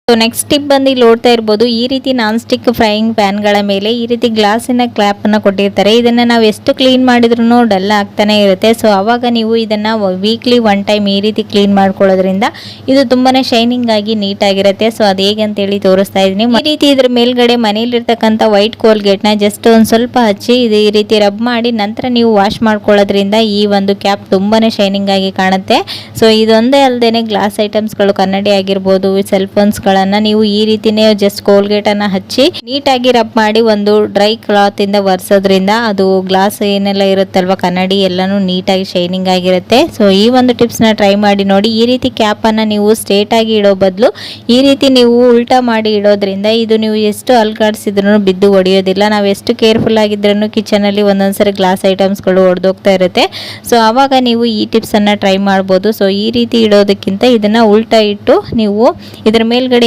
So next tip ಬಂದು ಇಲ್ಲಿ ನೋಡ್ತಾ ಇರ್ಬೋದು, ಈ ರೀತಿ ನಾನ್ ಸ್ಟಿಕ್ ಫ್ರೈಯಿಂಗ್ ಪ್ಯಾನ್ಗಳ ಮೇಲೆ ಈ ರೀತಿ ಗ್ಲಾಸಿನ ಕ್ಲಾಪನ್ನು ಕೊಟ್ಟಿರ್ತಾರೆ. ಇದನ್ನು ನಾವು ಎಷ್ಟು ಕ್ಲೀನ್ ಮಾಡಿದ್ರೂ ಡಲ್ ಆಗ್ತಾನೆ ಇರುತ್ತೆ. ಸೊ ಆವಾಗ ನೀವು ಇದನ್ನು ವೀಕ್ಲಿ 1 ಟೈಮ್ ಈ ರೀತಿ ಕ್ಲೀನ್ ಮಾಡ್ಕೊಳ್ಳೋದ್ರಿಂದ ಇದು ತುಂಬಾ ಶೈನಿಂಗ್ ಆಗಿ ನೀಟಾಗಿರುತ್ತೆ. ಸೊ ಅದು ಹೇಗೆ ಅಂತೇಳಿ ತೋರಿಸ್ತಾ ಇದ್ದೀನಿ. ಈ ರೀತಿ ಇದ್ರ ಮೇಲ್ಗಡೆ ಮನೇಲಿರ್ತಕ್ಕಂಥ ವೈಟ್ ಕೋಲ್ಗೇಟ್ನ ಜಸ್ಟ್ ಒಂದು ಸ್ವಲ್ಪ ಹಚ್ಚಿ ಇದು ಈ ರೀತಿ ರಬ್ ಮಾಡಿ ನಂತರ ನೀವು ವಾಶ್ ಮಾಡ್ಕೊಳ್ಳೋದ್ರಿಂದ ಈ ಒಂದು ಕ್ಯಾಪ್ ತುಂಬಾ ಶೈನಿಂಗ್ ಆಗಿ ಕಾಣುತ್ತೆ. ಸೊ ಇದೊಂದೇ ಅಲ್ಲದೆ ಗ್ಲಾಸ್ ಐಟಮ್ಸ್ಗಳು, ಕನ್ನಡಿ ಆಗಿರ್ಬೋದು, ಸೆಲ್ ಫೋನ್ಸ್ಗಳು ನೀವು ಈ ರೀತಿನೇ ಜಸ್ಟ್ ಕೋಲ್ಗೇಟ್ ಅನ್ನ ಹಚ್ಚಿ ನೀಟಾಗಿ ರಬ್ ಮಾಡಿ ಒಂದು ಡ್ರೈ ಕ್ಲಾತ್ ಇಂದ ಒರೆಸೋದ್ರಿಂದ ಅದು ಗ್ಲಾಸ್ ಏನೆಲ್ಲ ಇರುತ್ತಲ್ವಾ, ಕನ್ನಡಿ ಎಲ್ಲಾನು ನೀಟಾಗಿ ಶೈನಿಂಗ್ ಆಗಿರುತ್ತೆ. ಸೊ ಈ ಒಂದು ಟಿಪ್ಸ್ ನ ಟ್ರೈ ಮಾಡಿ ನೋಡಿ. ಈ ರೀತಿ ಕ್ಯಾಪ್ ಅನ್ನ ನೀವು ಸ್ಟ್ರೇಟ್ ಆಗಿ ಇಡೋ ಬದಲು ಈ ರೀತಿ ನೀವು ಉಲ್ಟಾ ಮಾಡಿ ಇಡೋದ್ರಿಂದ ಇದು ನೀವು ಎಷ್ಟು ಅಲ್ಗಾಡಿಸಿದ್ರು ಬಿದ್ದು ಒಡೆಯೋದಿಲ್ಲ. ನಾವು ಎಷ್ಟು ಕೇರ್ಫುಲ್ ಆಗಿದ್ರೂ ಕಿಚನ್ ಅಲ್ಲಿ ಒಂದೊಂದ್ಸರಿ ಗ್ಲಾಸ್ ಐಟಮ್ಸ್ಗಳು ಒಡೆದೋಗ್ತಾ ಇರುತ್ತೆ. ಸೊ ಆವಾಗ ನೀವು ಈ ಟಿಪ್ಸ್ ಅನ್ನ ಟ್ರೈ ಮಾಡ್ಬೋದು. ಸೊ ಈ ರೀತಿ ಇಡೋದಕ್ಕಿಂತ ಇದನ್ನ ಉಲ್ಟಾ ಇಟ್ಟು ನೀವು ಇದರ ಮೇಲ್ಗಡೆ